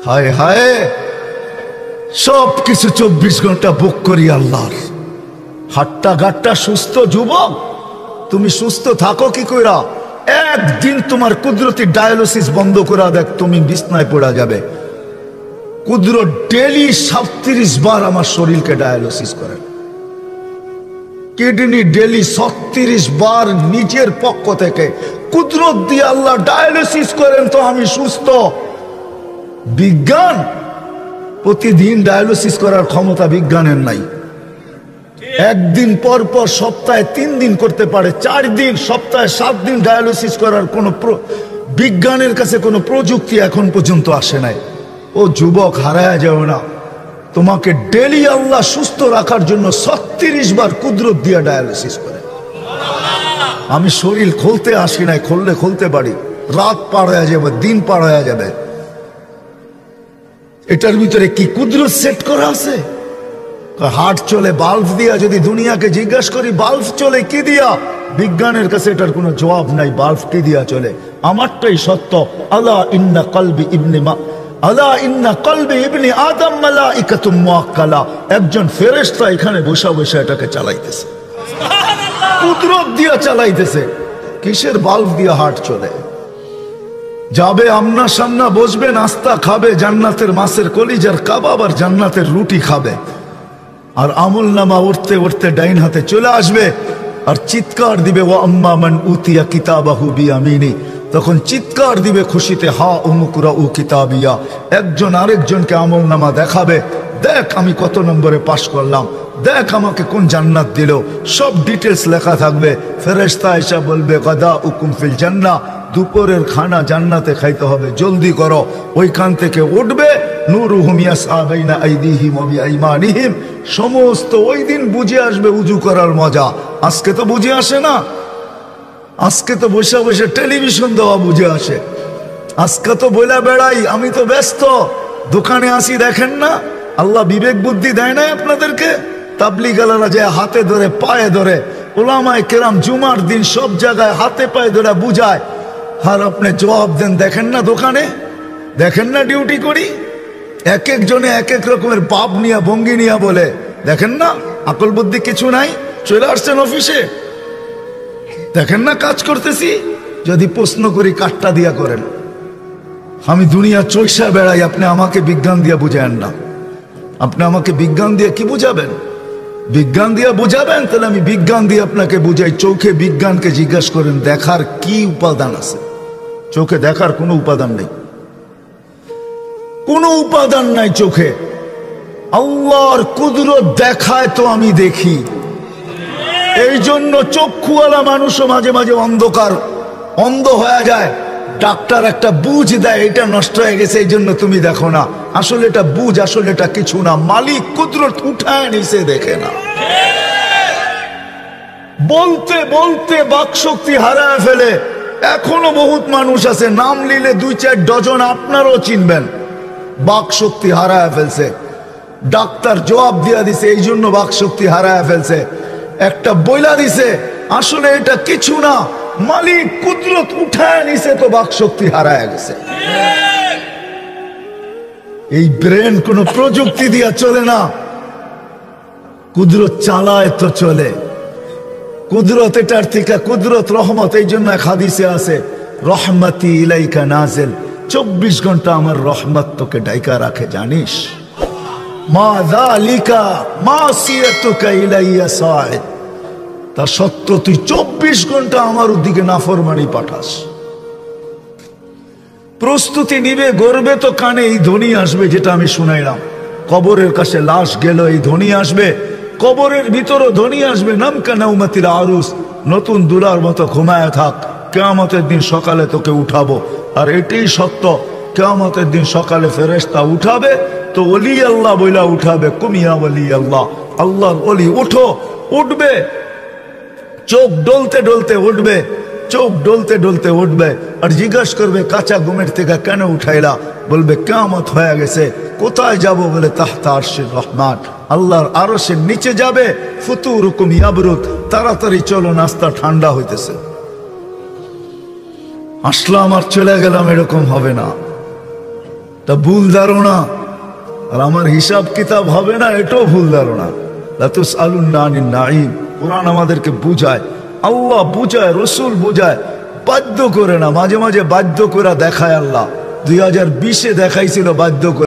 হায় হায়, সব কিছু 24 ঘন্টা বুক করি আল্লাহর। হাট্টা গাট্টা সুস্থ যুবক, তুমি সুস্থ থাকো কি কইরা? একদিন তোমার কুদরতি ডায়ালিসিস বন্ধ করা দেখ, তুমি বিছনায় পড়া যাবে। কুদরত ডেলি 37 বার আমার শরীরকে ডায়ালিসিস করে, কিডনি ডেলি 36 বার নিজের পক্ষ থেকে কুদরত দিয়ে আল্লাহ ডায়ালিসিস করেন, তো আমি সুস্থ। বিজ্ঞান প্রতিদিন ডায়ালিসিস করার ক্ষমতা বিজ্ঞানের নাই। একদিন পর পর সপ্তাহে 3 দিন করতে পারে, 4 দিন, সপ্তাহে 7 দিন ডায়ালিসিস করার কোনো বিজ্ঞানের কাছে কোনো প্রযুক্তি এখন পর্যন্ত আসে নাই। ও যুবক, হারায় যাও না, তোমাকে ডেলি আল্লাহ সুস্থ রাখার জন্য 36 বার কুদরত দিয়ে ডায়ালিসিস করে। আমি শরীর খুলতে আসি নাই, খুললে খুলতে পারি, রাত পার হয়ে যাবে, দিন পার হয়ে যাবে। এটার ভিতরে কি কুদরত সেট করা আছে? হার্ট চলে বাল্ব দিয়া। যদি দুনিয়াকে জিজ্ঞাসা করি বাল্ব চলে কি দিয়া, বিজ্ঞানের কাছে এটার কোনো জবাব নাই। বাল্ব কি দিয়া চলে? আমারটাই সত্য। আলা ইন্না কলবি ইবনি আদম মালাইকাতুম মুআক্কালা, একজন ফেরেশতা এখানে বসা বসা এটাকে চালাইতেছে, কুদরত দিয়া চালাইতেছে। কিসের বাল্ব দিয়া হার্ট চলে? যাবে আমনা সামনা, বসবে, নাস্তা খাবে, জান্নাতের মাছের কলিজার কাবাব আর জান্নাতের রুটি খাবে, আর আমল নামা উঠতে উঠতে ডাইন হাতে চলে আসবে, আর চিৎকার দিবে ওয়া আম্মা মান উতিয়া কিতাবাহু বিয়ামিনি। তখন চিৎকার দিবে খুশিতে, হা উমুকরাউ কিতাবিয়া। একজন আরেকজনকে আমল নামা দেখাবে, দেখ আমি কত নম্বরে পাশ করলাম, দেখ আমাকে কোন জান্নাত দিল, সব ডিটেলস লেখা থাকবে। ফেরেশতা এসে বলবে গাদা উকুম ফিল জান্নাহ, দুপুরের খানা জান্নাতে খাইতে হবে, জলদি করো। ওইখান থেকে উঠবে, নূরুহুম ইয়াসআ বাইনা আইদিহিম ওয়া বিআইমানিহিম। সমস্ত ওই দিন বুঝে আসবে উজু করার মজা। আজকে তো বুঝে আসে না, আজকে তো বসে বসে টেলিভিশন দেওয়া বুঝে আসে। আজকে তো বইলা বেড়াই আমি তো ব্যস্ত, দোকানে আসি, দেখেন না আল্লাহ বিবেক বুদ্ধি দেয় না আপনাদেরকে? তাবলিগালারা যে হাতে ধরে পায়ে ধরে, ওলামায়ে কেরাম জুমার দিন সব জায়গায় হাতে পায়ে ধরে বুঝায়, আর আপনি জবাব দেন দেখেন না দোকানে, দেখেন না ডিউটি করি। এক একজনে এক এক রকমের পাপ নিয়ে ভঙ্গি নিয়ে বলে, দেখেন না আকল বুদ্ধি কিছু নাই, চলে আসছেন অফিসে, দেখেন না কাজ করতেছি। যদি প্রশ্ন করি কাটটা দিয়া করেন, আমি দুনিয়া চৈষা বেড়াই, আপনি আমাকে বিজ্ঞান দিয়া বুঝায়েন না। আপনি আমাকে বিজ্ঞান দিয়ে কি বুঝাবেন? বিজ্ঞান দিয়ে বুঝাবেন, তাহলে আমি বিজ্ঞান দিয়ে আপনাকে বুঝাই। চোখে বিজ্ঞানকে জিজ্ঞাসা করেন দেখার কি উপাদান আছে? চোখে দেখার কোনো উপাদান নেই, কোনো উপাদান নাই চোখে। আল্লাহর কুদরত দেখায় তো আমি দেখি। এই জন্য চক্ষুওয়ালা মানুষও মাঝে মাঝে অন্ধ হয়ে যায়। ডাক্তার একটা বুঝ দেয়, এটা নষ্ট হয়ে গেছে এই জন্য তুমি দেখো না। আসলে এটা বুঝ, আসলে এটা কিছু না, মালিক কুদরত উঠায় নিচে দেখে না। বলতে বলতে বাকশক্তি হারায় ফেলে। এখনো বহুত মানুষ আছে, নাম নিলে 2-4 ডজন আপনারও চিনবেন, বাকশক্তি হারায় ফেলছে। ডাক্তার জবাব দিয়া দিছে এই জন্য বাকশক্তি হারায় ফেলছে। একটা বইলা দিছে আসলে এটা কিছু না, মালিক কুদরত উঠায় নিছে তো বাকশক্তি হারায় গেছে। এই ব্রেন কোন প্রযুক্তি দিয়া চলে না, কুদরত চালায় তো চলে। কুদরত এটার থেকে, কুদরত রহমত। এই জন্য এক হাদিসে আছে রহমতি ইলাইকা নাজিল, 24 ঘন্টা আমার রহমত তোকে ডাইকা রাখে, জানিস? মা যালিকা মাসিয়াতুকা ইলাইয়া সাইদ, তা সত্য তুই 24 ঘন্টা আমার দিকে নাফরমানি পাঠাস। প্রস্তুতি নিবে, গর্বে তো কানে এই ধ্বনি আসবে যেটা আমি শুনাইলাম। কবরের কাছে লাশ গেল, এই ধ্বনি আসবে। কবরের ভিতরও ধ্বনি আসবে, নামকা নাউমাতিল আরুস, নতুন দুলার মতো ঘুমায় থাক, কিয়ামতের দিন সকালে তোকে উঠাবো। আর এটাই সত্য, কিয়ামতের দিন সকালে ফেরেশতা উঠাবে তো ওলি আল্লাহ বইলা উঠাবে, কুমিয়া ওলি আল্লাহ, আল্লাহর ওলি উঠো। উঠবে, চোখ ডলতে ডলতে উঠবে, চোখ ডলতে ডলতে উঠবে, আর জিজ্ঞাসা করবে কাঁচা ঘুমের থেকে কেন উঠাইলা? বলবে কিয়ামত হয়ে গেছে। কোথায় যাব? বলে তাহতা আরশির রহমান, আল্লাহর আরশের নিচে যাবে। ফুতুরুকুম ইয়াবরুদ, তাড়াতাড়ি চলো, নাস্তা ঠান্ডা হইতেছে। আসলাম আর চলে গেলাম, এরকম হবে না। তা ভুল ধারণা। আর আমার হিসাব কিতাব হবে না, এটাও ভুল ধারণা। লা তুসআলুন্না আনিন নাঈম। কোরআন আমাদেরকে বুঝায়, আল্লাহ বুঝায়, রসুল বুঝায়, বাধ্য করে না, মাঝে মাঝে বাধ্য করে দেখায়। আল্লাহ 2020-এ দেখাইছিল বাধ্য করে।